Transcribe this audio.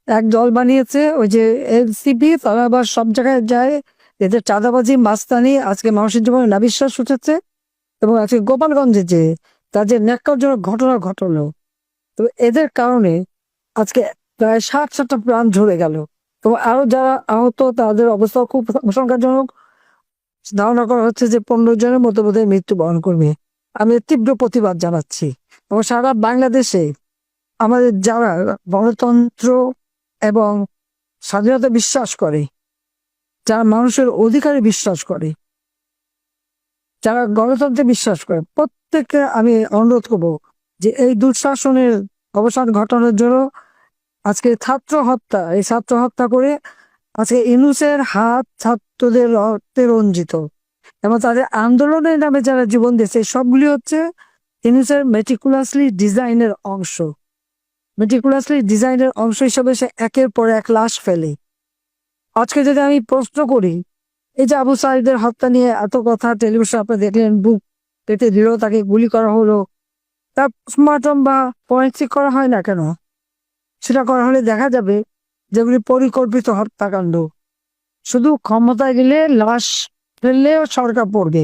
এক দল বানিয়েছে ওই যে এনসিপি, তারা আবার সব জায়গায় যায়, এদের চাঁদাবাজি মাস্তানি আজকে মানুষের জীবনে নাবিশ্বাস উঠেছে। এবং আজকে গোপালগঞ্জে যে তাদের ন্যাক্কারজনক ঘটনা ঘটলো, তো এদের কারণে আজকে প্রায় 60-70টা প্রাণ ঝরে গেল। এবং আরো যারা আহত তাদের অবস্থা খুব আশঙ্কাজনক। ধারণা করা হচ্ছে যে 15 জনের মতো বোধহয় মৃত্যুবরণ করবে। আমি এর তীব্র প্রতিবাদ জানাচ্ছি। এবং সারা বাংলাদেশে আমাদের যারা গণতন্ত্র এবং স্বাধীনতা বিশ্বাস করে, যারা মানুষের অধিকারে বিশ্বাস করে, যারা গণতন্ত্রে বিশ্বাস করে, প্রত্যেককে আমি অনুরোধ করবো যে এই দুঃশাসনের অবসান ঘটানোর জন্য আজকে এই ছাত্র হত্যা করে আজকে ইউনূসের হাত ছাত্রদের রক্তে রঞ্জিত এবং তাদের আন্দোলনের নামে যারা জীবন দিয়েছে সবগুলি হচ্ছে ইউনূসের মেটিকুলাসলি ডিজাইনের অংশ হিসেবে সে একের পর এক লাশ ফেলে। আজকে যদি আমি প্রশ্ন করি, এই যে আবু সাঈদের হত্যা নিয়ে এত কথা টেলিভিশন আপনি দেখলেন, বুক পেতে দিল, তাকে গুলি করা হলো, তার পোস্টমর্টম বা ফরেনসিক করা হয় না কেন? সেটা করা হলে দেখা যাবে যেগুলি পরিকল্পিত হত্যাকাণ্ড। শুধু ক্ষমতায় গেলে লাশ ফেললেও সরকার পড়বে,